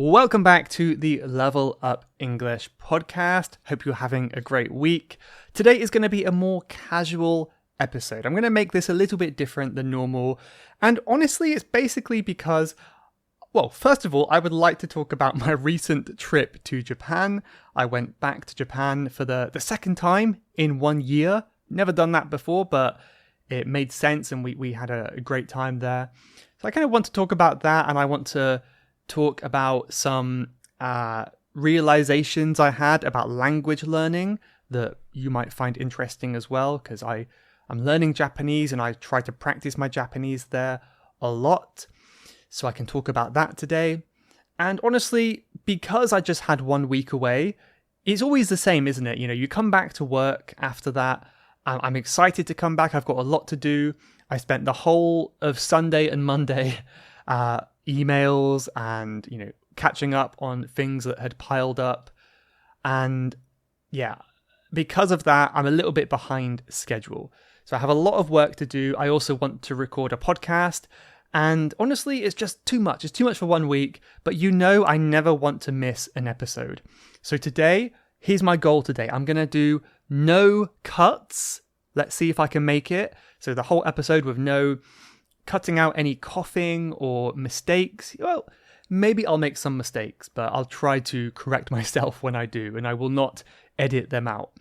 Welcome back to the Level Up English podcast. Hope you're having a great week. Today is going to be a more casual episode. I'm going to make this a little bit different than normal. And honestly, it's basically because, well, first of all, I would like to talk about my recent trip to Japan. I went back to Japan for the second time in 1 year. Never done that before, but it made sense and we had a great time there. So I kind of want to talk about that, and I want to talk about some realizations I had about language learning that you might find interesting as well, because I'm learning Japanese and I try to practice my Japanese there a lot. So I can talk about that today. And honestly, because I just had 1 week away, it's always the same, isn't it? You know, you come back to work after that. I'm excited to come back. I've got a lot to do. I spent the whole of Sunday and Monday emails and, catching up on things that had piled up. And yeah, because of that, I'm a little bit behind schedule. So I have a lot of work to do. I also want to record a podcast. And honestly, it's just too much. It's too much for 1 week. But I never want to miss an episode. So today, here's my goal today. I'm going to do no cuts. Let's see if I can make it. So the whole episode with no cutting out any coughing or mistakes. Well, maybe I'll make some mistakes, but I'll try to correct myself when I do, and I will not edit them out.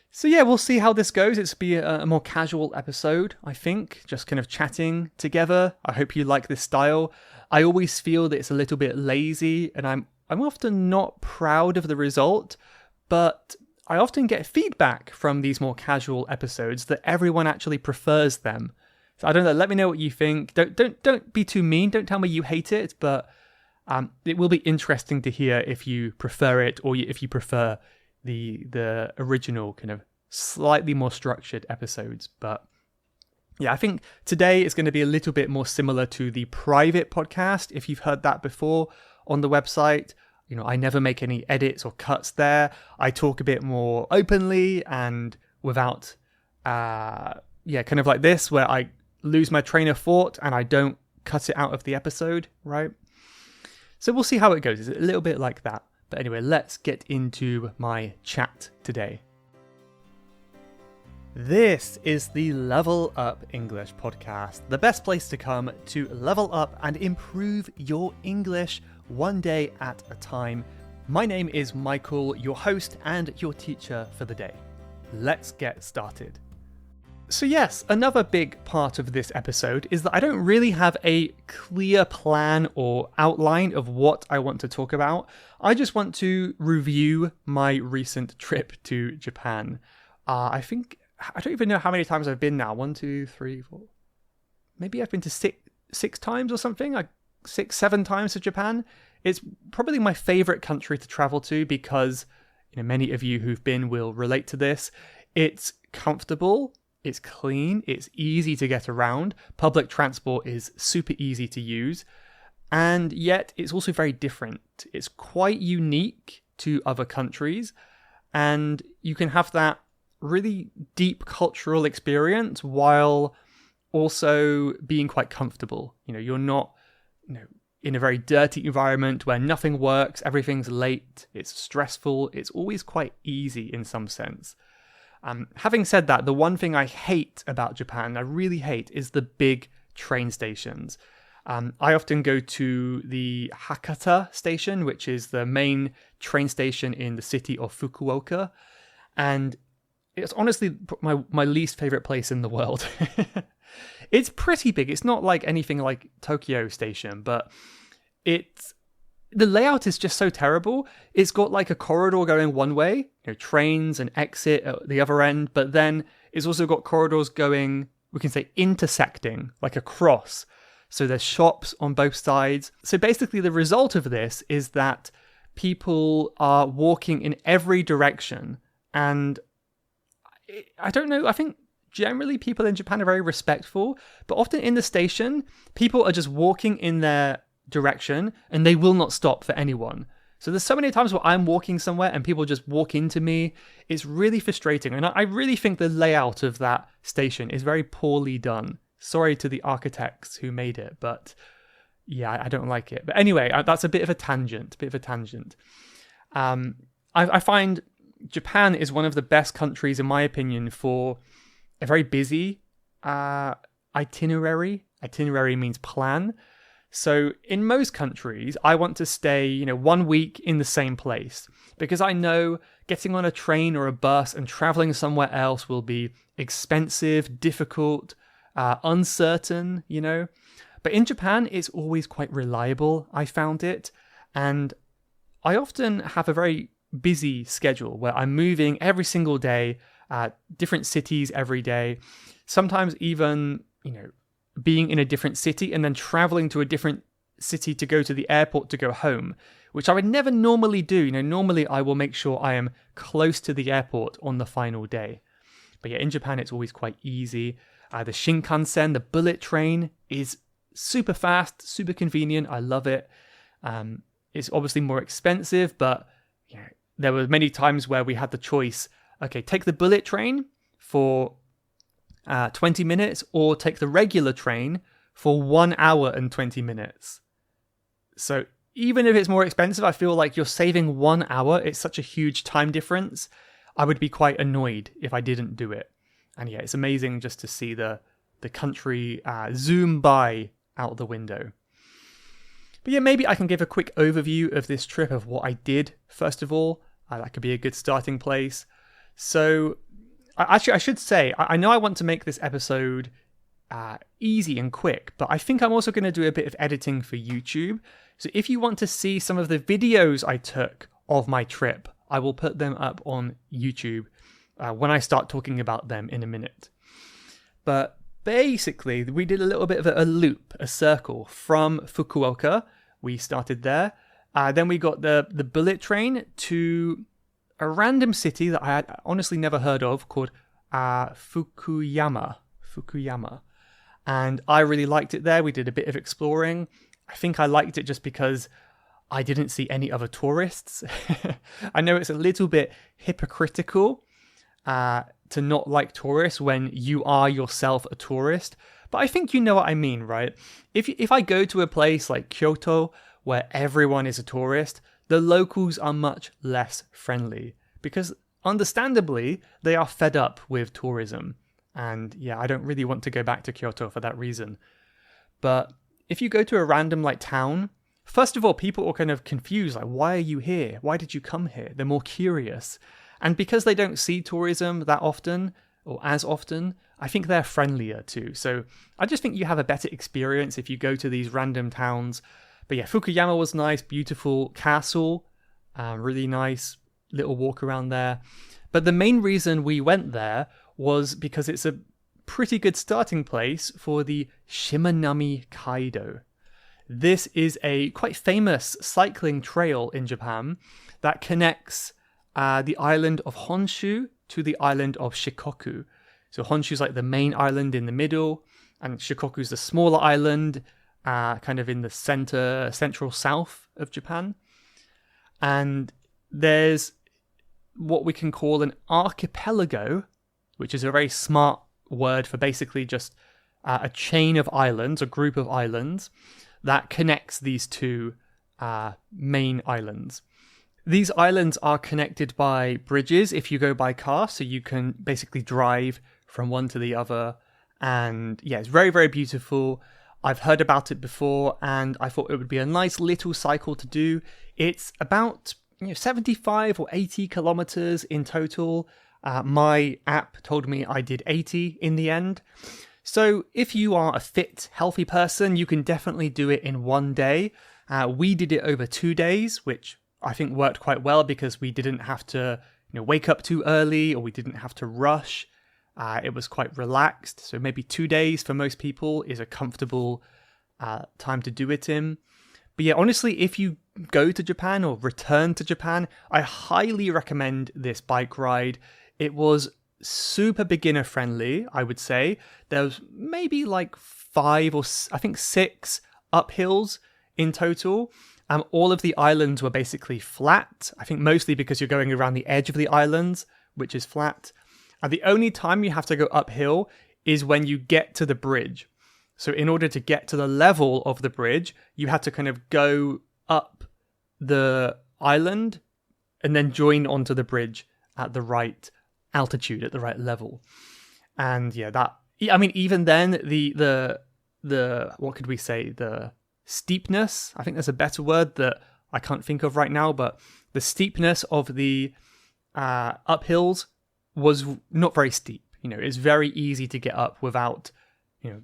So yeah, we'll see how this goes. It's be a more casual episode, I think, just kind of chatting together. I hope you like this style. I always feel that it's a little bit lazy, and I'm often not proud of the result, but I often get feedback from these more casual episodes that everyone actually prefers them. So I don't know, let me know what you think. Don't be too mean, don't tell me you hate it, but it will be interesting to hear if you prefer it or if you prefer the original kind of slightly more structured episodes. But yeah, I think today is going to be a little bit more similar to the private podcast, if you've heard that before on the website. I never make any edits or cuts there. I talk a bit more openly and without, kind of like this, where I lose my train of thought and I don't cut it out of the episode, right? So we'll see how it goes. It's a little bit like that. But anyway, let's get into my chat today. This is the Level Up English podcast, the best place to come to level up and improve your English one day at a time. My name is Michael, your host and your teacher for the day. Let's get started. So yes, another big part of this episode is that I don't really have a clear plan or outline of what I want to talk about. I just want to review my recent trip to Japan. I don't even know how many times I've been now. 1, 2, 3, 4. Maybe I've been to six times or something, like 6, 7 times to Japan. It's probably my favorite country to travel to because, many of you who've been will relate to this. It's comfortable. It's clean, it's easy to get around, public transport is super easy to use, and yet it's also very different. It's quite unique to other countries, and you can have that really deep cultural experience while also being quite comfortable. You're not, in a very dirty environment where nothing works, everything's late, it's stressful, it's always quite easy in some sense. Having said that, the one thing I hate about Japan, I really hate, is the big train stations. I often go to the Hakata station, which is the main train station in the city of Fukuoka. And it's honestly my least favorite place in the world. It's pretty big. It's not like anything like Tokyo Station, but the layout is just so terrible. It's got like a corridor going one way, trains and exit at the other end, but then it's also got corridors going, we can say intersecting, like across. So there's shops on both sides. So basically the result of this is that people are walking in every direction. And I don't know, I think generally people in Japan are very respectful, but often in the station, people are just walking in their direction and they will not stop for anyone. So there's so many times where I'm walking somewhere and people just walk into me. It's really frustrating. And I really think the layout of that station is very poorly done. Sorry to the architects who made it, but Yeah, I don't like it. But anyway, that's a bit of a tangent. I find Japan is one of the best countries, in my opinion, for a very busy itinerary. Itinerary means plan. So in most countries, I want to stay, 1 week in the same place because I know getting on a train or a bus and traveling somewhere else will be expensive, difficult, uncertain, But in Japan, it's always quite reliable, I found it. And I often have a very busy schedule where I'm moving every single day, different cities every day. Sometimes even, being in a different city and then traveling to a different city to go to the airport to go home, which I would never normally do. Normally I will make sure I am close to the airport on the final day. But yeah, in Japan, it's always quite easy. The Shinkansen, the bullet train, is super fast, super convenient. I love it. It's obviously more expensive, but there were many times where we had the choice, okay, take the bullet train for 20 minutes or take the regular train for 1 hour and 20 minutes. So even if it's more expensive, I feel like you're saving 1 hour. It's such a huge time difference. I would be quite annoyed if I didn't do it. And yeah, it's amazing just to see the country zoom by out the window. But yeah, maybe I can give a quick overview of this trip of what I did, first of all. That could be a good starting place. So, actually, I should say, I know I want to make this episode easy and quick, but I think I'm also going to do a bit of editing for YouTube. So if you want to see some of the videos I took of my trip, I will put them up on YouTube when I start talking about them in a minute. But basically, we did a little bit of a loop, a circle from Fukuoka. We started there. Then we got the bullet train to a random city that I had honestly never heard of called Fukuyama. And I really liked it there. We did a bit of exploring. I think I liked it just because I didn't see any other tourists. I know it's a little bit hypocritical to not like tourists when you are yourself a tourist. But I think you know what I mean, right? If I go to a place like Kyoto where everyone is a tourist, the locals are much less friendly because understandably they are fed up with tourism. And yeah, I don't really want to go back to Kyoto for that reason. But if you go to a random town, first of all, people are kind of confused, like, why are you here? Why did you come here? They're more curious. And because they don't see tourism that often, or as often, I think they're friendlier too. So I just think you have a better experience if you go to these random towns. But yeah, Fukuyama was nice, beautiful castle, really nice little walk around there. But the main reason we went there was because it's a pretty good starting place for the Shimanami Kaido. This is a quite famous cycling trail in Japan that connects the island of Honshu to the island of Shikoku. So Honshu's like the main island in the middle, and Shikoku's the smaller island, kind of in the central south of Japan. And there's what we can call an archipelago, which is a very smart word for basically just a chain of islands, a group of islands that connects these two main islands. These islands are connected by bridges if you go by car, so you can basically drive from one to the other. And yeah, it's very, very beautiful. I've heard about it before, and I thought it would be a nice little cycle to do. It's about 75 or 80 kilometers in total. My app told me I did 80 in the end. So if you are a fit, healthy person, you can definitely do it in one day. We did it over 2 days, which I think worked quite well because we didn't have to wake up too early, or we didn't have to rush. It was quite relaxed. So maybe 2 days for most people is a comfortable time to do it in. But yeah, honestly, if you go to Japan or return to Japan, I highly recommend this bike ride. It was super beginner friendly, I would say. There was maybe 5 or I think 6 uphills in total. All of the islands were basically flat. I think mostly because you're going around the edge of the islands, which is flat. And the only time you have to go uphill is when you get to the bridge. So in order to get to the level of the bridge, you had to kind of go up the island and then join onto the bridge at the right altitude, at the right level. And yeah, even then, the what could we say? The steepness, I think there's a better word that I can't think of right now, but the steepness of the uphills was not very steep. It's very easy to get up without,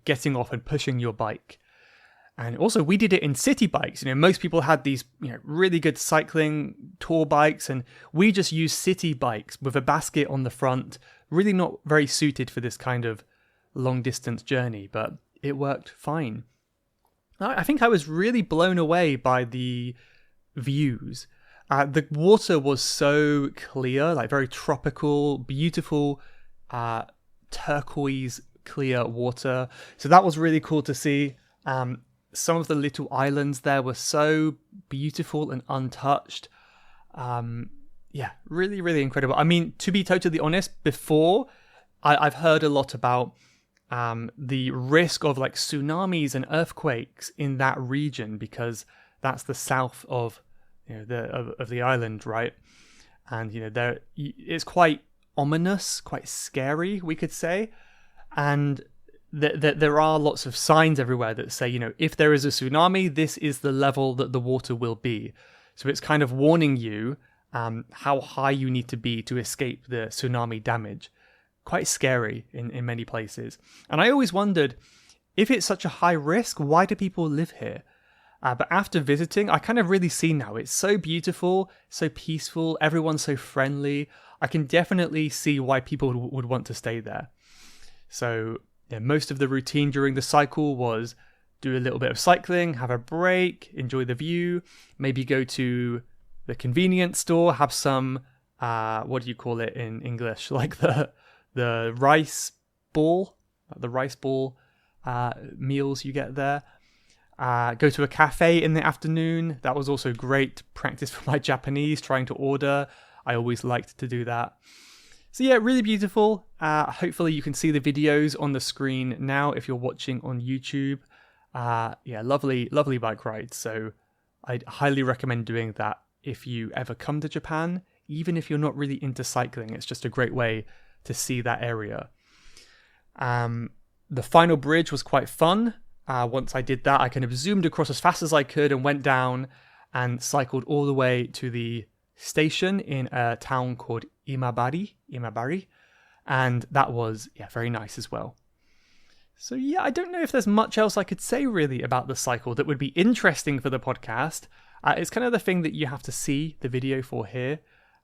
getting off and pushing your bike. And also, we did it in city bikes. Most people had these, really good cycling tour bikes, and we just used city bikes with a basket on the front. Really not very suited for this kind of long distance journey, but it worked fine. I think I was really blown away by the views. The water was so clear, like very tropical, beautiful, turquoise clear water. So that was really cool to see. Some of the little islands there were so beautiful and untouched. Really, really incredible. I mean, to be totally honest, before I've heard a lot about the risk of like tsunamis and earthquakes in that region, because that's the south of the island, right? And it's quite ominous, quite scary, we could say. And there are lots of signs everywhere that say, if there is a tsunami, this is the level that the water will be. So it's kind of warning you how high you need to be to escape the tsunami damage. Quite scary in many places. And I always wondered, if it's such a high risk, why do people live here? But after visiting, I kind of really see now. It's so beautiful, so peaceful, everyone's so friendly. I can definitely see why people would want to stay there. So yeah, most of the routine during the cycle was do a little bit of cycling, have a break, enjoy the view, maybe go to the convenience store, have some, what do you call it in English? Like the rice ball, meals you get there. Go to a cafe in the afternoon. That was also great practice for my Japanese, trying to order. I always liked to do that. So yeah, really beautiful. Hopefully you can see the videos on the screen now if you're watching on YouTube. Lovely bike ride. So I'd highly recommend doing that if you ever come to Japan, even if you're not really into cycling. It's just a great way to see that area. The final bridge was quite fun. Once I did that, I kind of zoomed across as fast as I could and went down and cycled all the way to the station in a town called Imabari, and that was very nice as well. So yeah, I don't know if there's much else I could say really about the cycle that would be interesting for the podcast. It's kind of the thing that you have to see the video for here.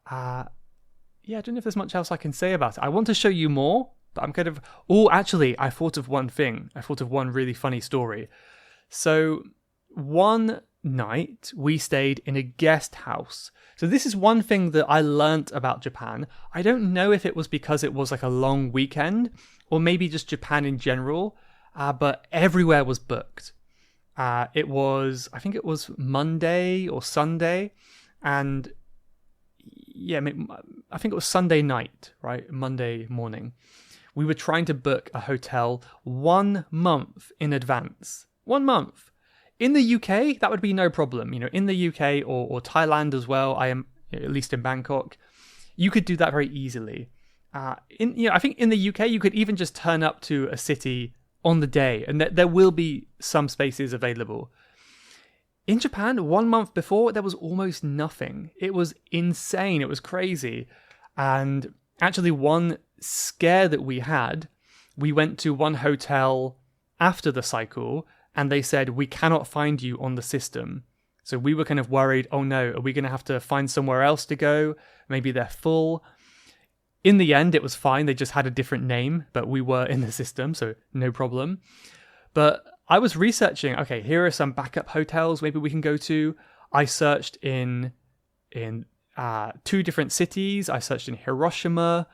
I don't know if there's much else I can say about it. I want to show you more, but I'm kind of... actually, I thought of one thing. I thought of one really funny story. So one night we stayed in a guest house. So this is one thing that I learnt about Japan. I don't know if it was because it was like a long weekend or maybe just Japan in general, but everywhere was booked. I think it was Monday or Sunday, and I think it was Sunday night, right? Monday morning. We were trying to book a hotel 1 month in advance. 1 month. In the UK, that would be no problem. In the UK or Thailand as well, I am at least in Bangkok, you could do that very easily. I think in the UK, you could even just turn up to a city on the day, and there will be some spaces available. In Japan, 1 month before, there was almost nothing. It was insane. It was crazy. And actually, one scare that we had, we went to one hotel after the cycle, and they said, we cannot find you on the system. So we were kind of worried, oh no, are we going to have to find somewhere else to go? Maybe they're full. In the end, it was fine. They just had a different name, but we were in the system, so no problem. But I was researching, okay, here are some backup hotels maybe we can go to. I searched in 2 different cities. I searched in Hiroshima,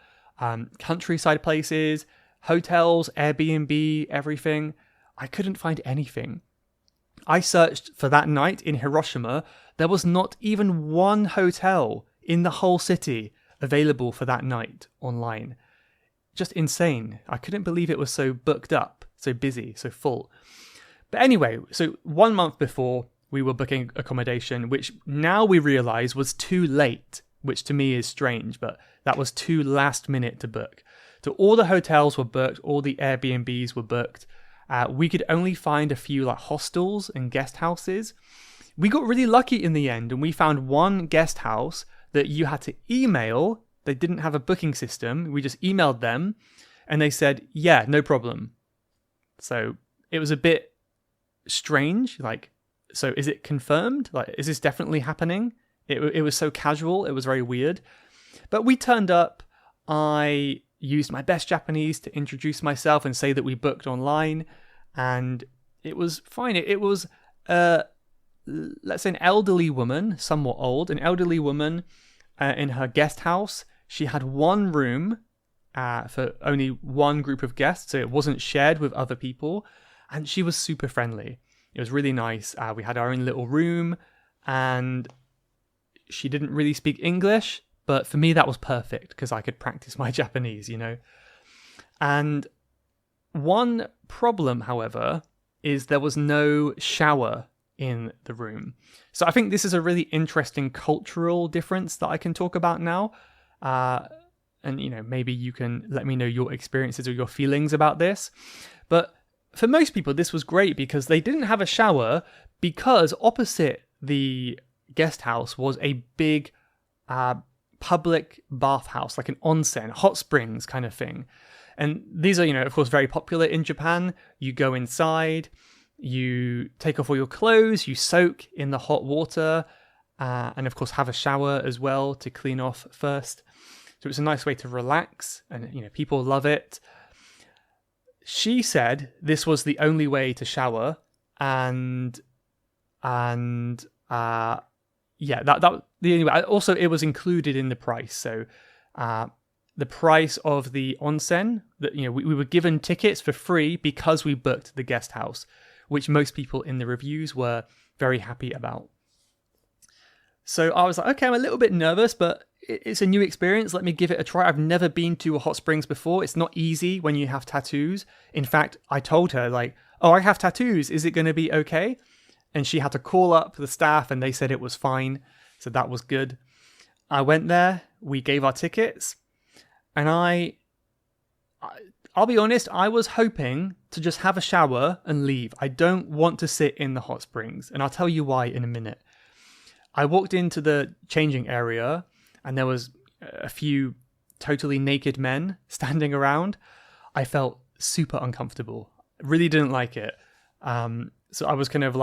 countryside places, hotels, Airbnb, everything. I couldn't find anything. I searched for that night in Hiroshima. There was not even one hotel in the whole city available for that night online. Just insane. I couldn't believe it was so booked up so busy, so full. But anyway, so 1 month before we were booking accommodation, which now we realize was too late, which to me is strange, but that was too last minute to book. So all the hotels were booked, all the Airbnbs were booked. We could only find a few like hostels and guest houses. We got really lucky in the end, and we found one guest house that you had to email. They didn't have a booking system. We just emailed them, and they said, yeah, no problem. So it was a bit strange. Like, so is it confirmed? Like, is this definitely happening? It was so casual. It was very weird. But we turned up. I used my best Japanese to introduce myself and say that we booked online, and it was fine. It was, let's say, an elderly woman, somewhat old, an elderly woman in her guest house. She had one room for only one group of guests, so it wasn't shared with other people, and she was super friendly. It was really nice. We had our own little room, and she didn't really speak English, but for me that was perfect because I could practice my Japanese, And one problem, however, is there was no shower in the room. So I think this is a really interesting cultural difference that I can talk about now. And, maybe you can let me know your experiences or your feelings about this. But for most people, this was great because they didn't have a shower, because opposite the guest house was a big public bathhouse, like an onsen, hot springs kind of thing. And these are, of course, very popular in Japan. You go inside, you take off all your clothes, you soak in the hot water, and of course have a shower as well to clean off first. So it's a nice way to relax, and people love it. She said this was the only way to shower, and that the only way. Also, it was included in the price. So the price of the onsen, that we were given tickets for free because we booked the guest house, which most people in the reviews were very happy about. So I was like, okay, I'm a little bit nervous, but it's a new experience. Let me give it a try. I've never been to a hot springs before. It's not easy when you have tattoos. In fact, I told her oh, I have tattoos. Is it going to be okay? And she had to call up the staff and they said it was fine. So that was good. I went there. We gave our tickets. And I'll be honest, I was hoping to just have a shower and leave. I don't want to sit in the hot springs. And I'll tell you why in a minute. I walked into the changing area and there was a few totally naked men standing around. I felt super uncomfortable. Really didn't like it. So I was kind of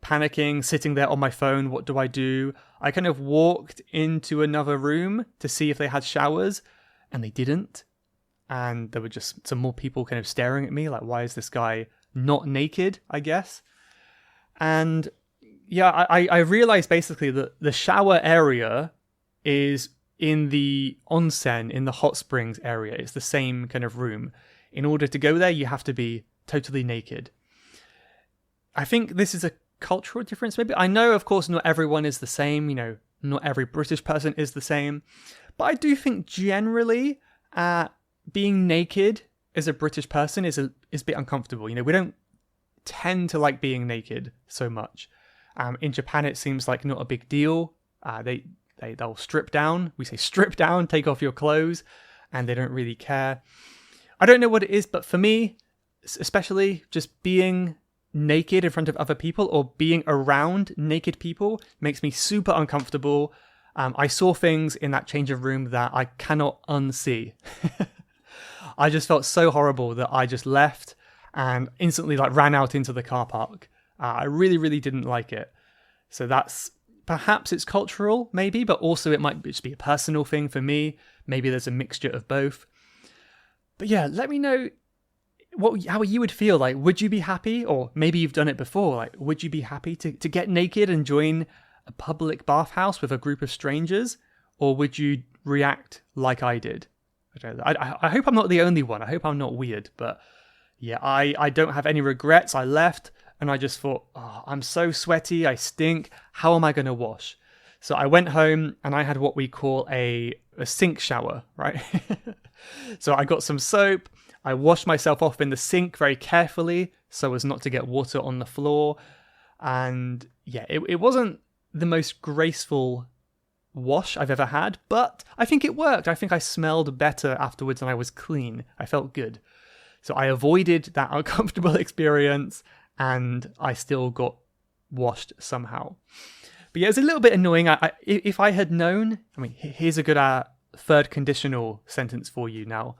panicking, sitting there on my phone. What do I do? I kind of walked into another room to see if they had showers, and they didn't. And there were just some more people kind of staring at me, why is this guy not naked, I guess? And yeah, I realized basically that the shower area is in the onsen, in the hot springs area. It's the same kind of room. In order to go there, you have to be totally naked. I think this is a cultural difference, maybe. I know, of course, not everyone is the same. Not every British person is the same. But I do think generally being naked as a British person is a bit uncomfortable. We don't tend to like being naked so much. In Japan, it seems like not a big deal. They'll strip down. We say strip down, take off your clothes, and they don't really care. I don't know what it is, but for me, especially just being naked in front of other people or being around naked people makes me super uncomfortable. I saw things in that change of room that I cannot unsee. I just felt so horrible that I just left and instantly ran out into the car park. I really, really didn't like it. So perhaps it's cultural, maybe, but also it might just be a personal thing for me. Maybe there's a mixture of both. But yeah, let me know how you would feel. Would you be happy? Or maybe you've done it before. Would you be happy to get naked and join a public bathhouse with a group of strangers? Or would you react like I did? I hope I'm not the only one. I hope I'm not weird. But yeah, I don't have any regrets. I left and I just thought, oh, I'm so sweaty. I stink. How am I going to wash? So I went home and I had what we call a sink shower, right? So I got some soap. I washed myself off in the sink very carefully so as not to get water on the floor. And yeah, it wasn't the most graceful wash I've ever had, but I think it worked. I think I smelled better afterwards and I was clean. I felt good. So I avoided that uncomfortable experience and I still got washed somehow. But yeah, it was a little bit annoying. If I had known, here's a good third conditional sentence for you now.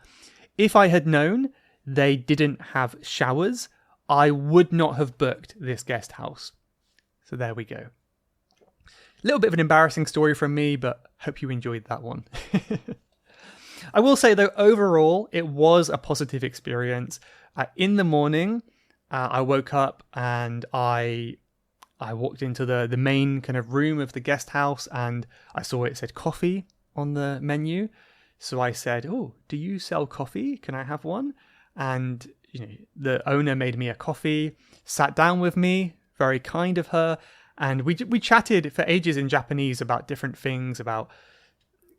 If I had known they didn't have showers, I would not have booked this guest house. So there we go. A little bit of an embarrassing story from me, but hope you enjoyed that one. I will say though, overall, it was a positive experience. In the morning, I woke up and I walked into the main kind of room of the guest house and I saw it said coffee on the menu. So I said, "Oh, do you sell coffee? Can I have one?" And the owner made me a coffee, sat down with me, very kind of her, and we chatted for ages in Japanese about different things, about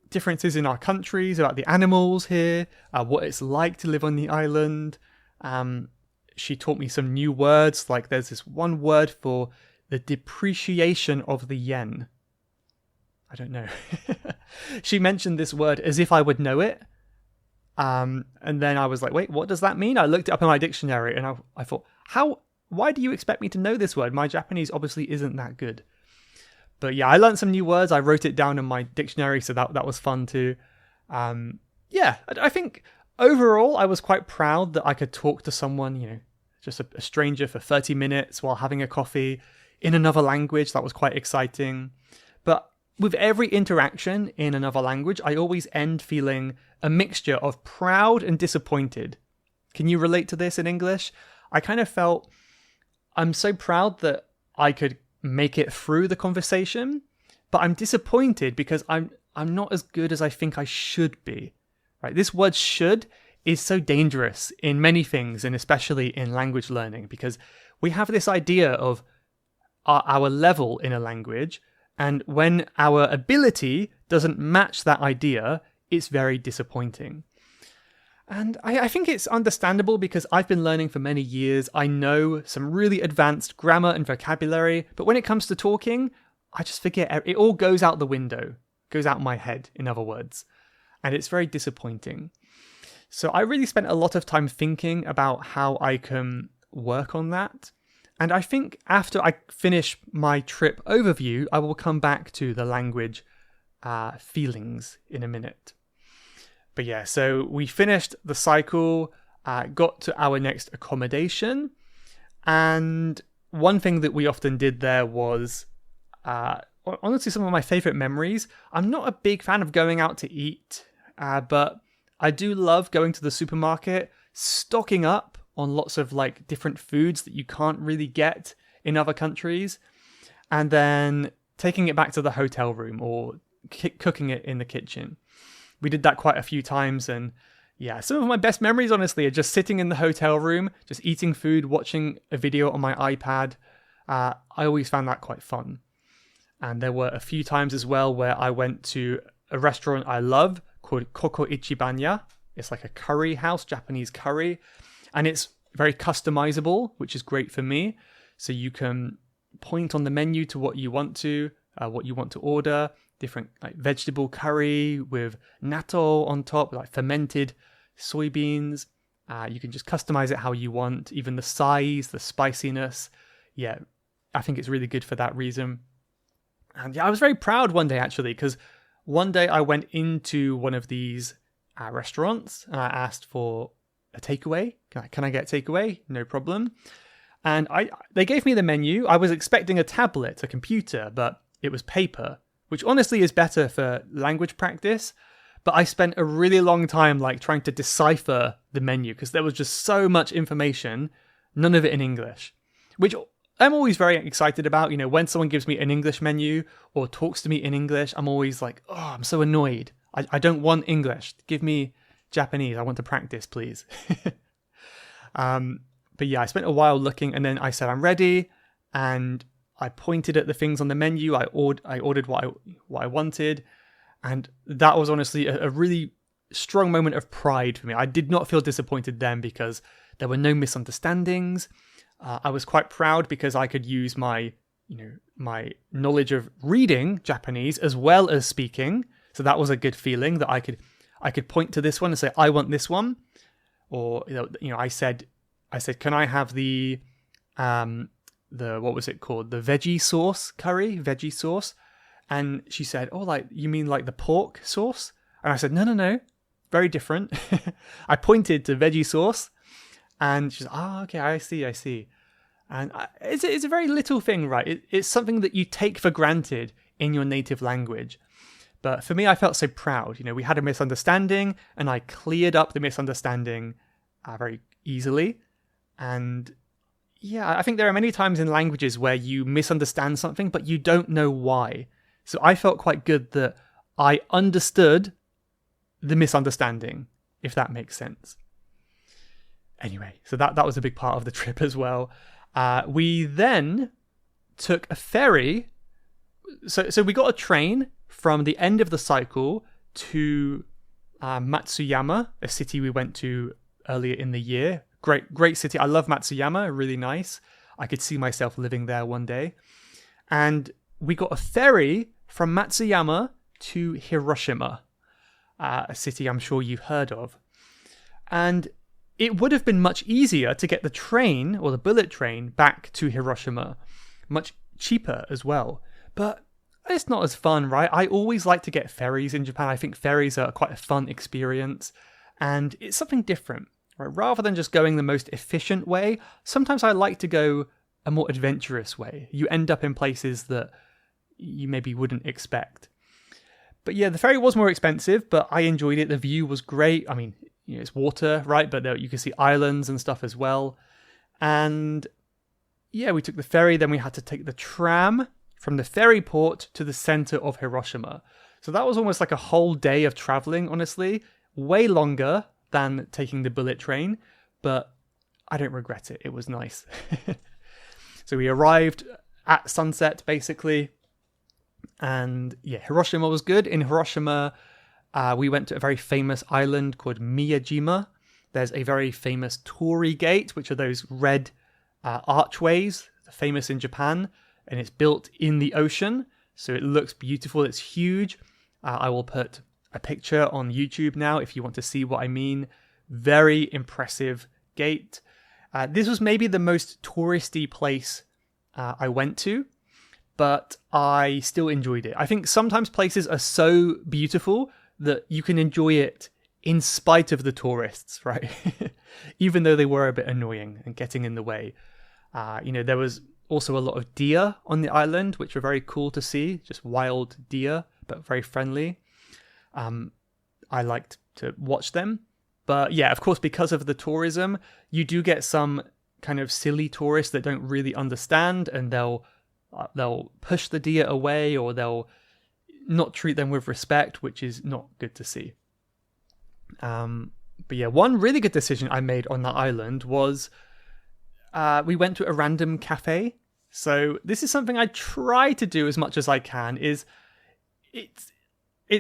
differences in our countries, about the animals here, what it's like to live on the island. She taught me some new words, like there's this one word for the depreciation of the yen. I don't know. She mentioned this word as if I would know it. And then I was like, wait, what does that mean? I looked it up in my dictionary and I thought, why do you expect me to know this word? My Japanese obviously isn't that good. But yeah, I learned some new words. I wrote it down in my dictionary, so that was fun too. Yeah, I think overall I was quite proud that I could talk to someone, just a stranger for 30 minutes while having a coffee in another language. That was quite exciting. But with every interaction in another language, I always end feeling a mixture of proud and disappointed. Can you relate to this in English? I kind of felt I'm so proud that I could make it through the conversation, but I'm disappointed because I'm not as good as I think I should be. Right? This word should is so dangerous in many things, and especially in language learning, because we have this idea of our level in a language, and when our ability doesn't match that idea, it's very disappointing. And I think it's understandable because I've been learning for many years. I know some really advanced grammar and vocabulary, but when it comes to talking, I just forget. It all goes out the window, goes out my head, in other words. And it's very disappointing. So I really spent a lot of time thinking about how I can work on that. And I think after I finish my trip overview, I will come back to the language feelings in a minute. But yeah, so we finished the cycle, got to our next accommodation. And one thing that we often did there was, honestly, some of my favorite memories. I'm not a big fan of going out to eat, but I do love going to the supermarket, stocking up on lots of like different foods that you can't really get in other countries, and then taking it back to the hotel room or cooking it in the kitchen. We did that quite a few times, and yeah, some of my best memories honestly are just sitting in the hotel room, just eating food, watching a video on my iPad. I always found that quite fun. And there were a few times as well where I went to a restaurant I love called Koko Ichibanya. It's like a curry house, Japanese curry. And it's very customizable, which is great for me. So you can point on the menu to what you want to order. Different like vegetable curry with natto on top, like fermented soybeans. You can just customize it how you want, even the size, the spiciness. Yeah, I think it's really good for that reason. And yeah, I was very proud one day actually, because one day I went into one of these restaurants and I asked for a takeaway. Can I get takeaway? No problem. And they gave me the menu. I was expecting a tablet, a computer, but it was paper, which honestly is better for language practice. But I spent a really long time like trying to decipher the menu because there was just so much information, none of it in English, which I'm always very excited about. When someone gives me an English menu or talks to me in English, I'm always like, oh, I'm so annoyed. I don't want English. Give me Japanese. I want to practice, please. But yeah, I spent a while looking, and then I said, I'm ready. And I pointed at the things on the menu. I ordered what I wanted. And that was honestly a really strong moment of pride for me. I did not feel disappointed then because there were no misunderstandings. I was quite proud because I could use my knowledge of reading Japanese as well as speaking. So that was a good feeling that I could point to this one and say, I want this one. Or, I said, can I have the what was it called? The veggie sauce. And she said, oh, you mean like the pork sauce? And I said, no, very different. I pointed to veggie sauce and she's, okay, I see. And it's a very little thing, right? It's something that you take for granted in your native language. But for me, I felt so proud. We had a misunderstanding and I cleared up the misunderstanding very easily. And yeah, I think there are many times in languages where you misunderstand something, but you don't know why. So I felt quite good that I understood the misunderstanding, if that makes sense. Anyway, so that was a big part of the trip as well. We then took a ferry. So we got a train from the end of the cycle to Matsuyama, a city we went to earlier in the year. Great city. I love Matsuyama, really nice. I could see myself living there one day. And we got a ferry from Matsuyama to Hiroshima, a city I'm sure you've heard of. And it would have been much easier to get the train or the bullet train back to Hiroshima, much cheaper as well. But it's not as fun, right? I always like to get ferries in Japan. I think ferries are quite a fun experience and it's something different, right? Rather than just going the most efficient way, sometimes I like to go a more adventurous way. You end up in places that you maybe wouldn't expect. But yeah, the ferry was more expensive, but I enjoyed it. The view was great. I mean, it's water, right? But you can see islands and stuff as well. And yeah, we took the ferry. Then we had to take the tram from the ferry port to the center of Hiroshima. So that was almost like a whole day of traveling, honestly. Way longer than taking the bullet train, but I don't regret it. It was nice. So we arrived at sunset, basically. And yeah, Hiroshima was good. In Hiroshima, we went to a very famous island called Miyajima. There's a very famous torii gate, which are those red archways, famous in Japan. And it's built in the ocean, so it looks beautiful. It's huge. I will put a picture on YouTube now if you want to see what I mean. Very impressive gate. This was maybe the most touristy place I went to, but I still enjoyed it. I think sometimes places are so beautiful that you can enjoy it in spite of the tourists, right? Even though they were a bit annoying and getting in the way. There was also a lot of deer on the island, which were very cool to see. Just wild deer, but very friendly. I liked to watch them. But yeah, of course, because of the tourism, you do get some kind of silly tourists that don't really understand, and they'll push the deer away, or they'll not treat them with respect, which is not good to see. But yeah, one really good decision I made on that island was we went to a random cafe. So this is something I try to do as much as I can. It's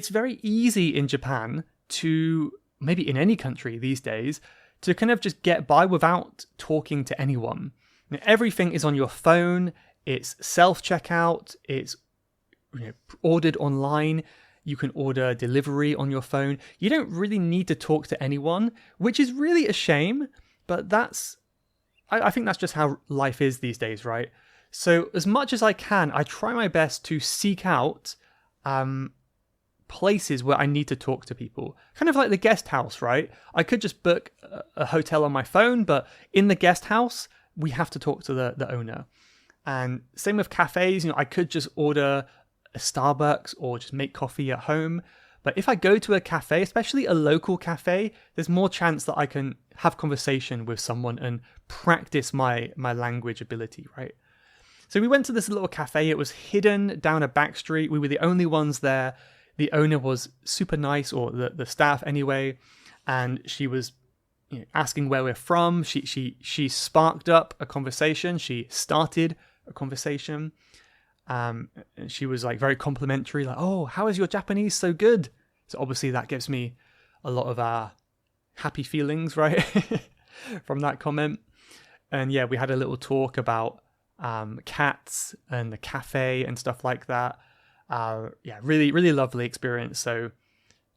very easy in Japan to, maybe in any country these days, to kind of just get by without talking to anyone. Everything is on your phone. It's self-checkout. It's ordered online. You can order delivery on your phone. You don't really need to talk to anyone, which is really a shame. But I think that's just how life is these days, right? So as much as I can, I try my best to seek out places where I need to talk to people. Kind of like the guest house, right? I could just book a hotel on my phone, but in the guest house, we have to talk to the owner. And same with cafes, I could just order a Starbucks or just make coffee at home. But if I go to a cafe, especially a local cafe, there's more chance that I can have conversation with someone and practice my language ability, right? So we went to this little cafe. It was hidden down a back street. We were the only ones there. The owner was super nice, or the staff anyway, and she was asking where we're from. She sparked up a conversation. She started a conversation. And she was like very complimentary, like, "Oh, how is your Japanese so good?" So obviously that gives me a lot of our happy feelings, right, from that comment. And yeah, we had a little talk about cats and the cafe and stuff like that. Really, really lovely experience. So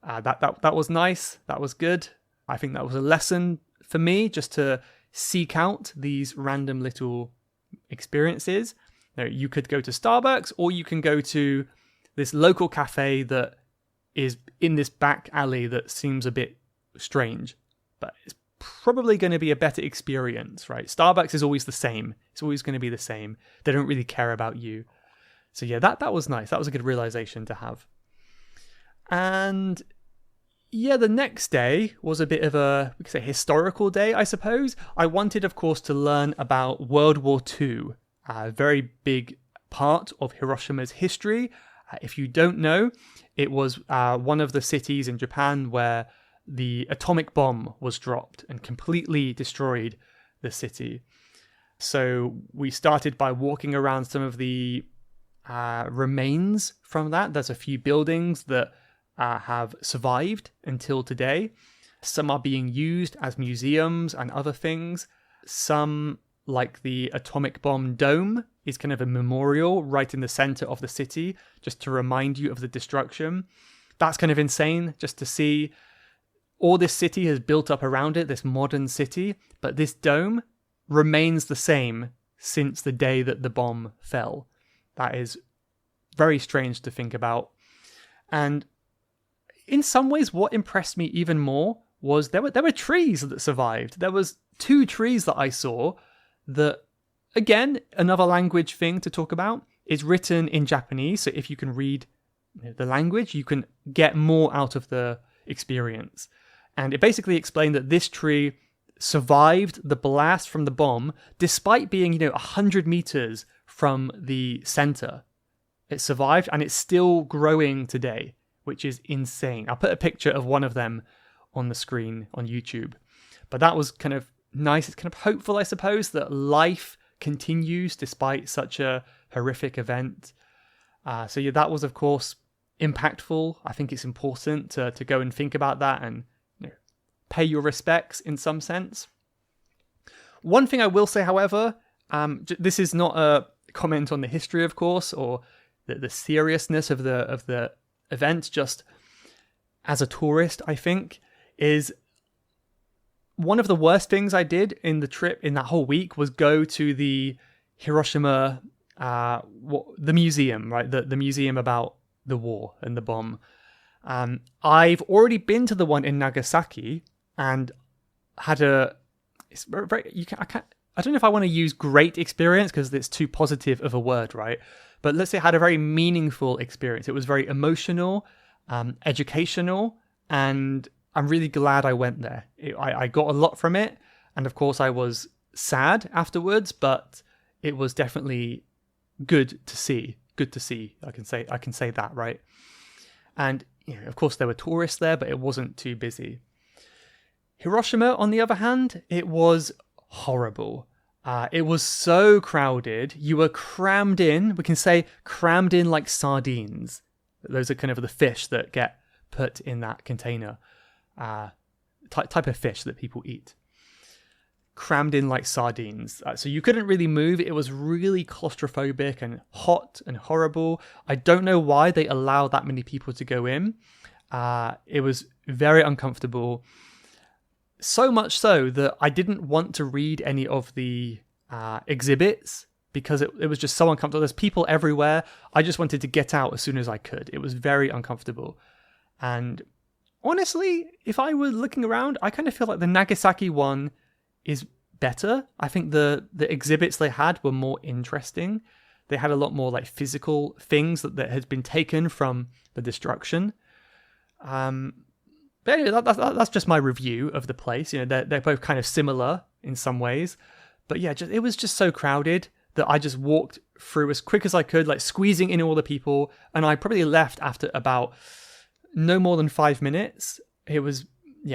that was nice. That was good. I think that was a lesson for me, just to seek out these random little experiences. You could go to Starbucks, or you can go to this local cafe that is in this back alley that seems a bit strange, but it's probably going to be a better experience, right? Starbucks is always the same. It's always going to be the same. They don't really care about you. So yeah, that was nice. That was a good realization to have. And yeah, the next day was a bit of a, we could say, historical day, I suppose. I wanted, of course, to learn about World War II, a very big part of Hiroshima's history. If you don't know, it was one of the cities in Japan where the atomic bomb was dropped and completely destroyed the city. So we started by walking around some of the remains from that. There's a few buildings that have survived until today. Some are being used as museums and other things. Some, like the atomic bomb dome, is kind of a memorial right in the center of the city, just to remind you of the destruction. That's kind of insane, just to see all this city has built up around it, this modern city, but this dome remains the same since the day that the bomb fell. That is very strange to think about. And in some ways, what impressed me even more was there were trees that survived. There was 2 trees that I saw that, again, another language thing to talk about, is written in Japanese. So if you can read the language, you can get more out of the experience. And it basically explained that this tree survived the blast from the bomb, despite being, 100 meters from the center. It survived, and it's still growing today, which is insane. I'll put a picture of one of them on the screen on YouTube. But that was kind of nice. It's kind of hopeful, I suppose, that life continues despite such a horrific event. So yeah, that was, of course, impactful. I think it's important to go and think about that and pay your respects in some sense. One thing I will say, however, this is not a comment on the history, of course, or the seriousness of the event, just as a tourist, I think, is one of the worst things I did in the trip in that whole week was go to the Hiroshima, the museum, right? The museum about the war and the bomb. I've already been to the one in Nagasaki and had I don't know if I want to use great experience because it's too positive of a word, right? But let's say I had a very meaningful experience. It was very emotional, educational, and I'm really glad I went there. I got a lot from it, and of course I was sad afterwards, but it was definitely good to see. Good to see. I can say that, right? And of course there were tourists there, but it wasn't too busy. Hiroshima, on the other hand, it was horrible. It was so crowded. You were crammed in. We can say crammed in like sardines. Those are kind of the fish that get put in that container. Type of fish that people eat. Crammed in like sardines. So you couldn't really move. It was really claustrophobic and hot and horrible. I don't know why they allow that many people to go in. It was very uncomfortable. So much so that I didn't want to read any of the exhibits because it was just so uncomfortable. There's people everywhere. I just wanted to get out as soon as I could. It was very uncomfortable. And honestly, if I were looking around, I kind of feel like the Nagasaki one is better. I think the exhibits they had were more interesting. They had a lot more like physical things that had been taken from the destruction. But anyway, that's just my review of the place. They're both kind of similar in some ways. But yeah, it was just so crowded that I just walked through as quick as I could, like squeezing in all the people. And I probably left after about no more than 5 minutes. It was,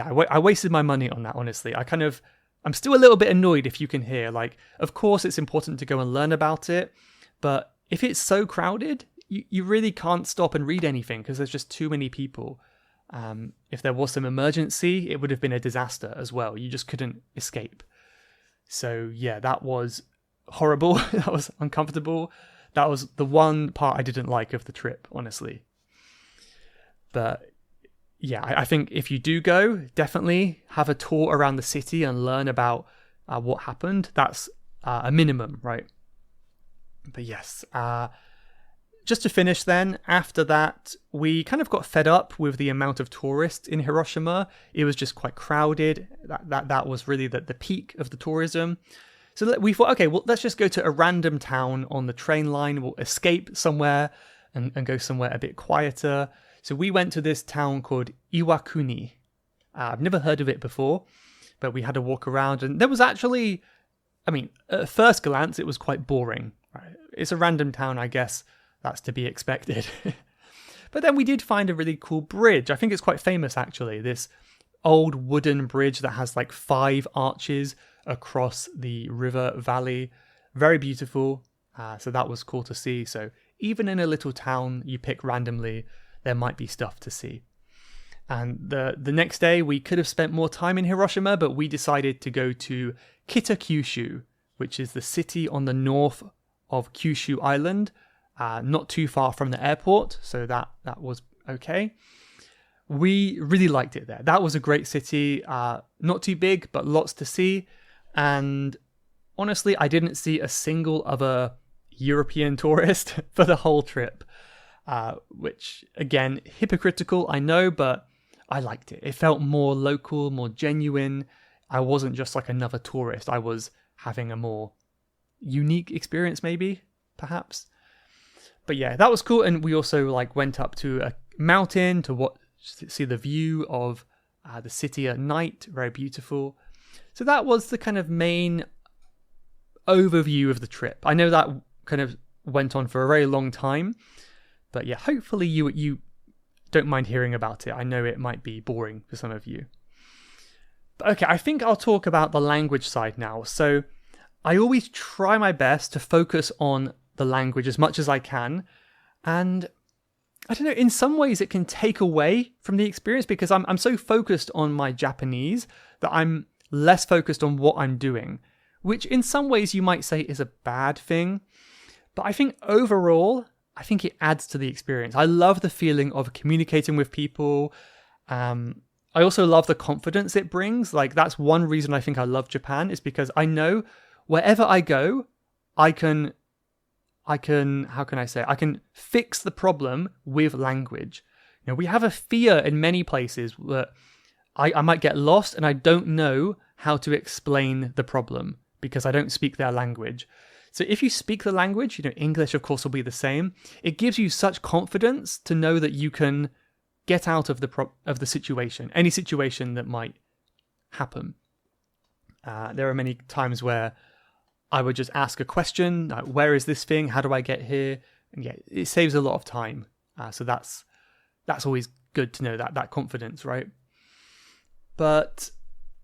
I wasted my money on that, honestly. I'm still a little bit annoyed, if you can hear. Like, of course, it's important to go and learn about it. But if it's so crowded, you really can't stop and read anything because there's just too many people. If there was some emergency, it would have been a disaster as well. You just couldn't escape. So yeah, that was horrible. That was uncomfortable. That was the one part I didn't like of the trip, honestly. But yeah, I think if you do go, definitely have a tour around the city and learn about what happened. That's a minimum, right? But yes, just to finish then, after that, we kind of got fed up with the amount of tourists in Hiroshima. It was just quite crowded. That was really the peak of the tourism. So we thought, okay, well, let's just go to a random town on the train line. We'll escape somewhere and go somewhere a bit quieter. So we went to this town called Iwakuni. I've never heard of it before, but we had to walk around. And there was actually, at first glance, it was quite boring. Right? It's a random town, I guess. That's to be expected. But then we did find a really cool bridge. I think it's quite famous, actually. This old wooden bridge that has like 5 arches across the river valley. Very beautiful. So that was cool to see. So even in a little town you pick randomly, there might be stuff to see. And the next day we could have spent more time in Hiroshima, but we decided to go to Kita-Kyushu, which is the city on the north of Kyushu Island, not too far from the airport. So that was okay. We really liked it there. That was a great city. Not too big, but lots to see. And honestly, I didn't see a single other European tourist for the whole trip, which, again, hypocritical, I know, but I liked it. It felt more local, more genuine. I wasn't just like another tourist. I was having a more unique experience, maybe, perhaps. But yeah, that was cool. And we also went up to a mountain to see the view of the city at night. Very beautiful. So that was the kind of main overview of the trip. I know that kind of went on for a very long time, but yeah, hopefully you don't mind hearing about it. I know it might be boring for some of you. But okay, I think I'll talk about the language side now. So I always try my best to focus on the language as much as I can. And I don't know, in some ways it can take away from the experience because I'm so focused on my Japanese that I'm less focused on what I'm doing, which in some ways you might say is a bad thing. But I think overall, I think it adds to the experience. I love the feeling of communicating with people. I also love the confidence it brings. That's one reason I think I love Japan, is because I know wherever I go, I can fix the problem with language. We have a fear in many places that I might get lost and I don't know how to explain the problem because I don't speak their language. So if you speak the language, English of course will be the same. It gives you such confidence to know that you can get out of the situation, any situation that might happen. There are many times where I would just ask a question, like, where is this thing? How do I get here? And yeah, it saves a lot of time. So that's always good to know that confidence, right? But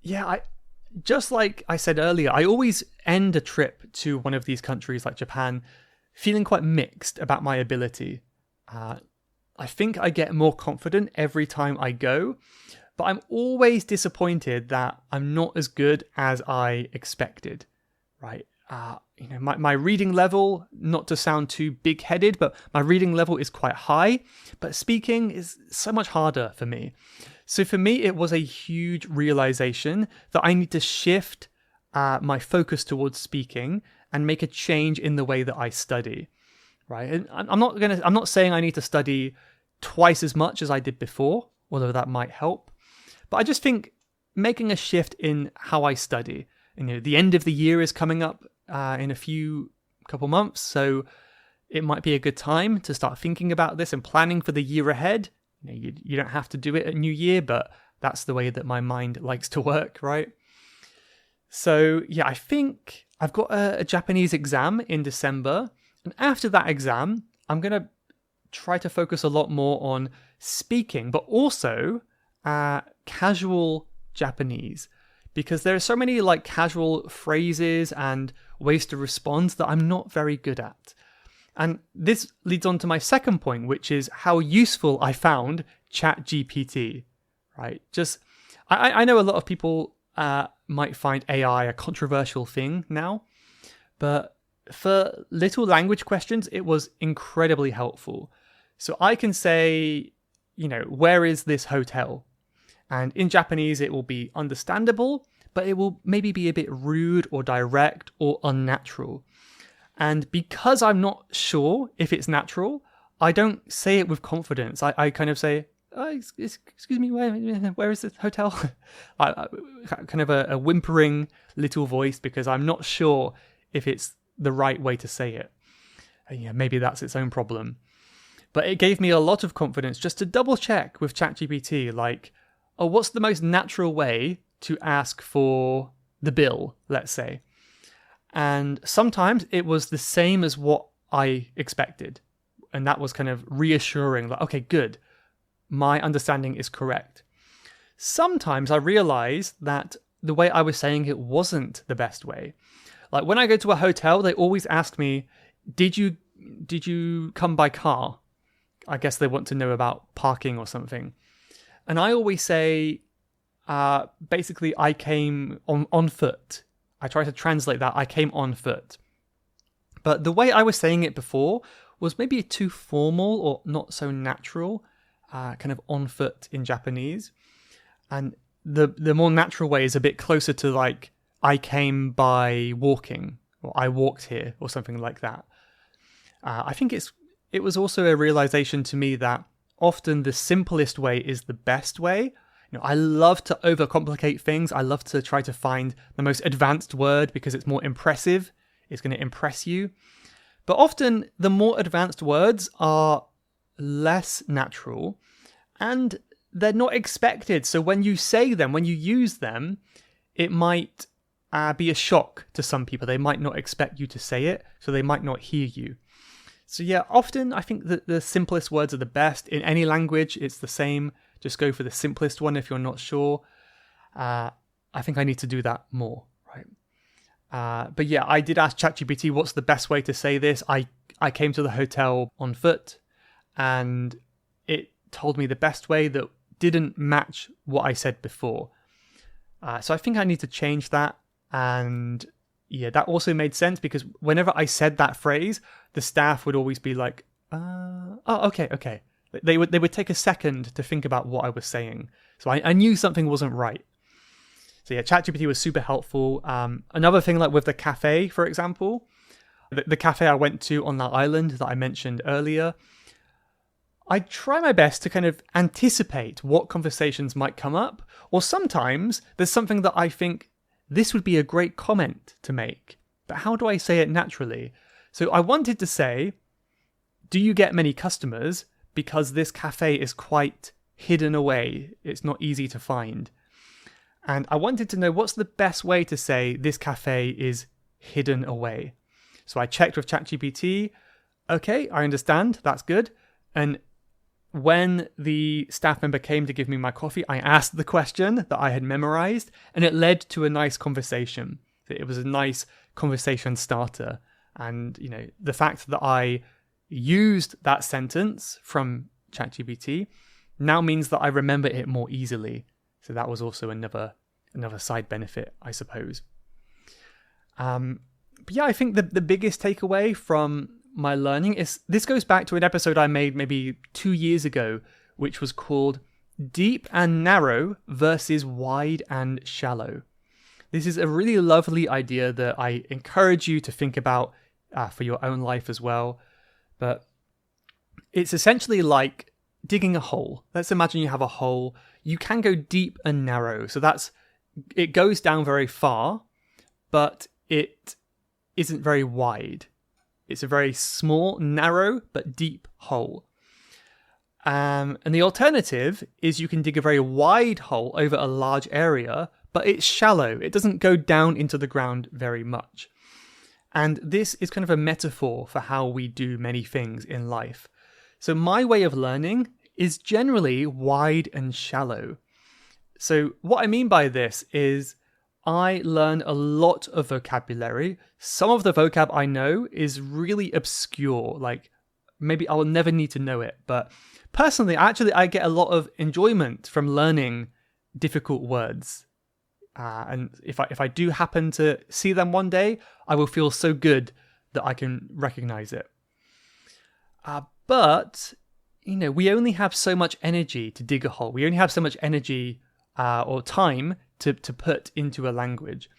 yeah, just like I said earlier, I always end a trip to one of these countries like Japan feeling quite mixed about my ability. I think I get more confident every time I go, but I'm always disappointed that I'm not as good as I expected, right? My reading level, not to sound too big-headed, but my reading level is quite high, but speaking is so much harder for me. So for me, it was a huge realization that I need to shift my focus towards speaking and make a change in the way that I study, right? And I'm not saying I need to study twice as much as I did before, although that might help. But I just think making a shift in how I study. The end of the year is coming up in a couple months, so it might be a good time to start thinking about this and planning for the year ahead. You don't have to do it at New Year, but that's the way that my mind likes to work, right? So yeah, I think I've got a Japanese exam in December, and after that exam, I'm going to try to focus a lot more on speaking, but also casual Japanese, because there are so many casual phrases and ways to respond that I'm not very good at. And this leads on to my second point, which is how useful I found ChatGPT, right? I know a lot of people might find AI a controversial thing now, but for little language questions, it was incredibly helpful. So I can say, where is this hotel? And in Japanese, it will be understandable, but it will maybe be a bit rude or direct or unnatural. And because I'm not sure if it's natural, I don't say it with confidence. I kind of say, excuse me, where is this hotel? Kind of a whimpering little voice because I'm not sure if it's the right way to say it. And yeah, maybe that's its own problem. But it gave me a lot of confidence just to double check with ChatGPT, like, what's the most natural way to ask for the bill, let's say. And sometimes it was the same as what I expected. And that was kind of reassuring, like, okay, good. My understanding is correct. Sometimes I realized that the way I was saying it wasn't the best way. Like when I go to a hotel, they always ask me, did you come by car? I guess they want to know about parking or something. And I always say, basically, I came on foot. I try to translate that, I came on foot. But the way I was saying it before was maybe too formal or not so natural, kind of on foot in Japanese. And the more natural way is a bit closer to like, I came by walking, or I walked here, or something like that. I think it was also a realization to me that often the simplest way is the best way. I love to overcomplicate things. I love to try to find the most advanced word because it's more impressive. It's going to impress you. But often the more advanced words are less natural and they're not expected. So when you say them, when you use them, it might be a shock to some people. They might not expect you to say it, so they might not hear you. So yeah, often I think that the simplest words are the best. In any language, it's the same. Just go for the simplest one if you're not sure. I think I need to do that more, right? But yeah, I did ask ChatGPT, what's the best way to say this? I came to the hotel on foot and it told me the best way that didn't match what I said before. So I think I need to change that. And yeah, that also made sense because whenever I said that phrase, the staff would always be like, okay. They would take a second to think about what I was saying. So I knew something wasn't right. So yeah, ChatGPT was super helpful. Another thing, like with the cafe, for example, the cafe I went to on that island that I mentioned earlier, I try my best to kind of anticipate what conversations might come up. Or sometimes there's something that I think this would be a great comment to make. But how do I say it naturally? So I wanted to say, do you get many customers? Because this cafe is quite hidden away. It's not easy to find. And I wanted to know what's the best way to say this cafe is hidden away. So I checked with ChatGPT. Okay, I understand. That's good. And when the staff member came to give me my coffee, I asked the question that I had memorized, and it led to a nice conversation. It was a nice conversation starter. And, the fact that I used that sentence from ChatGPT now means that I remember it more easily. So that was also another side benefit, I suppose. But yeah, I think the biggest takeaway from my learning is, this goes back to an episode I made maybe 2 years ago, which was called Deep and Narrow versus Wide and Shallow. This is a really lovely idea that I encourage you to think about for your own life as well. But it's essentially like digging a hole. Let's imagine you have a hole. You can go deep and narrow. So it goes down very far, but it isn't very wide. It's a very small, narrow, but deep hole. And the alternative is you can dig a very wide hole over a large area, but it's shallow. It doesn't go down into the ground very much. And this is kind of a metaphor for how we do many things in life. So my way of learning is generally wide and shallow. So what I mean by this is I learn a lot of vocabulary. Some of the vocab I know is really obscure, like maybe I will never need to know it. But personally, I get a lot of enjoyment from learning difficult words. And if I do happen to see them one day, I will feel so good that I can recognize it. But, we only have so much energy to dig a hole. We only have so much energy or time to put into a language.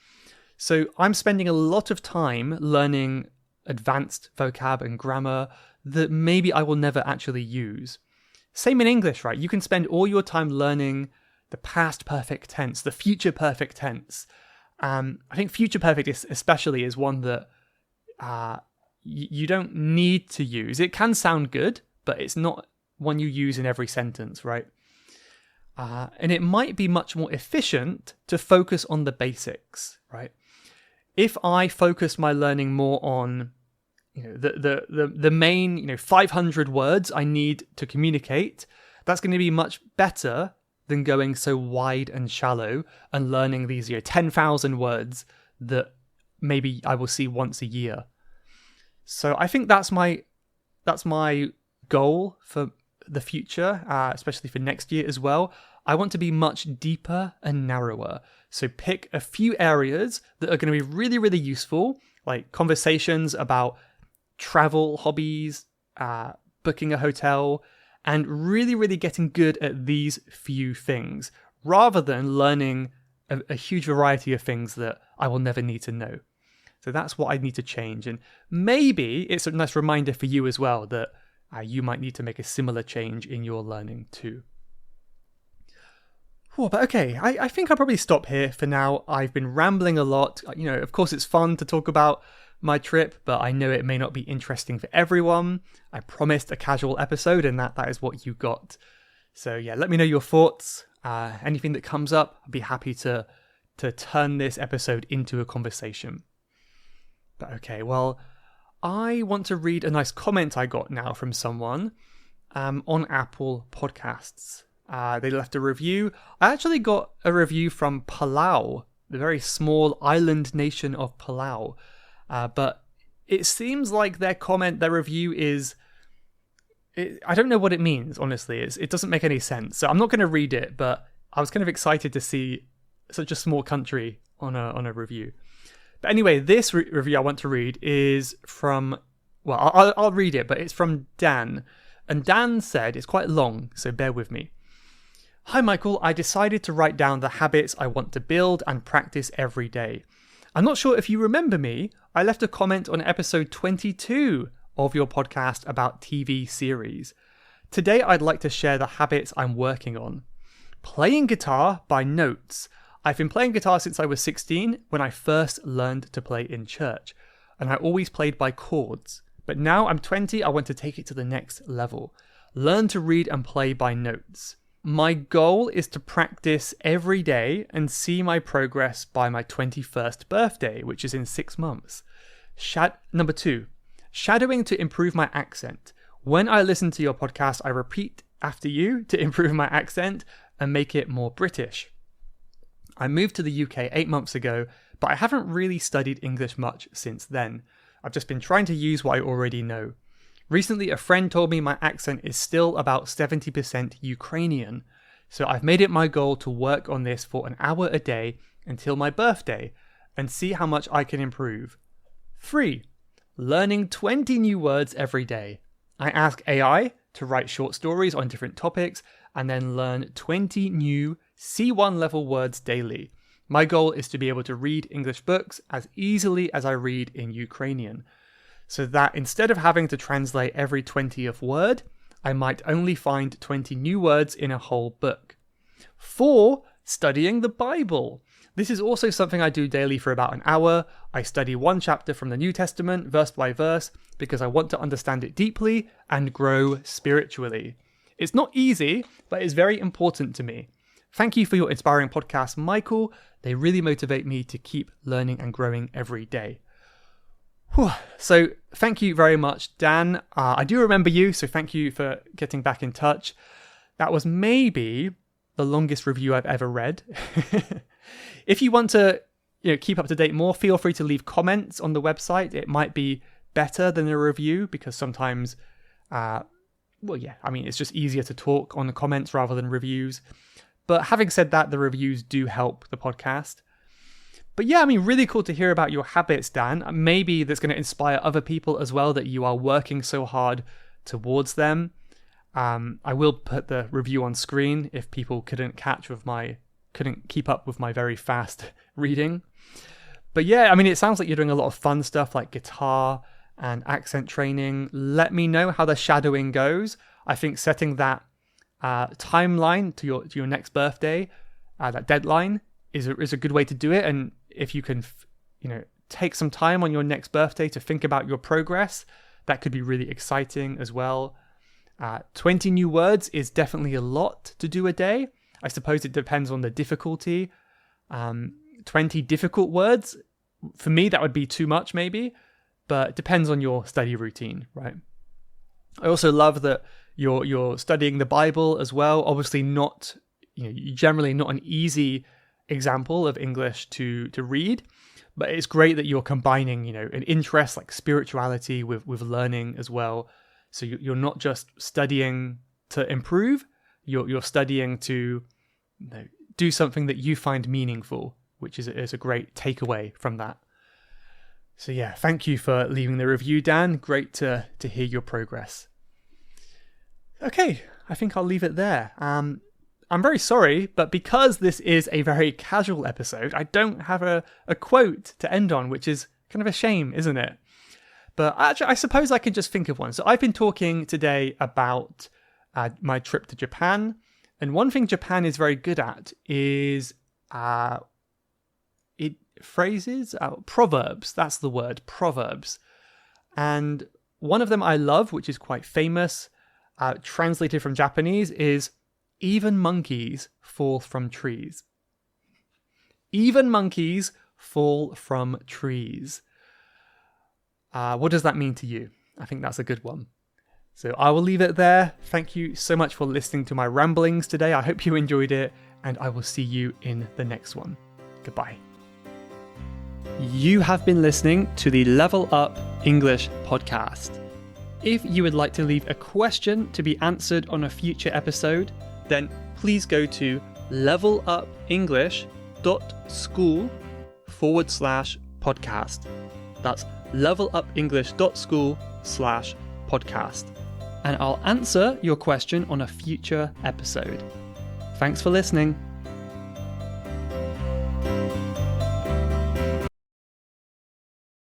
So I'm spending a lot of time learning advanced vocab and grammar that maybe I will never actually use. Same in English, right? You can spend all your time learning the past perfect tense, the future perfect tense. I think future perfect especially is one that you don't need to use. It can sound good, but it's not one you use in every sentence, right? And it might be much more efficient to focus on the basics, right? If I focus my learning more on the main 500 words I need to communicate, that's going to be much better than going so wide and shallow and learning these 10,000 words that maybe I will see once a year. So I think that's my goal for the future, especially for next year as well. I want to be much deeper and narrower. So pick a few areas that are going to be really, really useful, like conversations about travel, hobbies, booking a hotel, and really, really getting good at these few things, rather than learning a huge variety of things that I will never need to know. So that's what I need to change. And maybe it's a nice reminder for you as well that you might need to make a similar change in your learning too. Oh, but okay, I think I'll probably stop here for now. I've been rambling a lot. Of course it's fun to talk about my trip, but I know it may not be interesting for everyone. I promised a casual episode, and that is what you got. So yeah, let me know your thoughts. Anything that comes up, I'd be happy to turn this episode into a conversation. But okay, well, I want to read a nice comment I got now from someone on Apple Podcasts. They left a review. I actually got a review from Palau, the very small island nation of Palau. But it seems like their review is... I don't know what it means, honestly. It doesn't make any sense. So I'm not going to read it, but I was kind of excited to see such a small country on a review. But anyway, this review I want to read is from... Well, I'll read it, but it's from Dan. And Dan said, it's quite long, so bear with me. Hi, Michael. I decided to write down the habits I want to build and practice every day. I'm not sure if you remember me. I left a comment on episode 22 of your podcast about TV series. Today, I'd like to share the habits I'm working on. Playing guitar by notes. I've been playing guitar since I was 16 when I first learned to play in church, and I always played by chords. But now I'm 20, I want to take it to the next level. Learn to read and play by notes. My goal is to practice every day and see my progress by my 21st birthday, which is in 6 months. Number 2, shadowing to improve my accent. When I listen to your podcast, I repeat after you to improve my accent and make it more British. I moved to the UK 8 months ago, but I haven't really studied English much since then. I've just been trying to use what I already know. Recently, a friend told me my accent is still about 70% Ukrainian, so I've made it my goal to work on this for an hour a day until my birthday and see how much I can improve. 3. Learning 20 new words every day. I ask AI to write short stories on different topics and then learn 20 new C1 level words daily. My goal is to be able to read English books as easily as I read in Ukrainian, so that instead of having to translate every 20th word, I might only find 20 new words in a whole book. 4. Studying the Bible. This is also something I do daily for about an hour. I study one chapter from the New Testament, verse by verse, because I want to understand it deeply and grow spiritually. It's not easy, but it's very important to me. Thank you for your inspiring podcast, Michael. They really motivate me to keep learning and growing every day. Whew. So thank you very much, Dan. I do remember you, so thank you for getting back in touch. That was maybe the longest review I've ever read. If you want to keep up to date more, feel free to leave comments on the website. It might be better than a review because sometimes It's just easier to talk on the comments rather than reviews. But having said that, the reviews do help the podcast. But yeah, really cool to hear about your habits, Dan. Maybe that's going to inspire other people as well, that you are working so hard towards them. I will put the review on screen if people couldn't keep up with my very fast reading. But yeah, it sounds like you're doing a lot of fun stuff like guitar and accent training. Let me know how the shadowing goes. I think setting that timeline to your next birthday, that deadline, is a good way to do it. And if you can, take some time on your next birthday to think about your progress, that could be really exciting as well. 20 new words is definitely a lot to do a day. I suppose it depends on the difficulty. 20 difficult words, for me, that would be too much maybe, but it depends on your study routine, right? I also love that you're studying the Bible as well. Obviously not, generally not an easy example of English to read, but it's great that you're combining, an interest like spirituality with learning as well. So you're not just studying to improve, you're studying to do something that you find meaningful, which is a great takeaway from that. So yeah, thank you for leaving the review, Dan. Great to hear your progress. Okay, I think I'll leave it there. I'm very sorry, but because this is a very casual episode, I don't have a quote to end on, which is kind of a shame, isn't it? But actually, I suppose I can just think of one. So I've been talking today about my trip to Japan. And one thing Japan is very good at is proverbs. That's the word, proverbs. And one of them I love, which is quite famous, translated from Japanese, is even monkeys fall from trees. Even monkeys fall from trees. What does that mean to you? I think that's a good one. So I will leave it there. Thank you so much for listening to my ramblings today. I hope you enjoyed it, and I will see you in the next one. Goodbye. You have been listening to the Level Up English podcast. If you would like to leave a question to be answered on a future episode, then please go to levelupenglish.school/podcast. That's levelupenglish.school/podcast. And I'll answer your question on a future episode. Thanks for listening.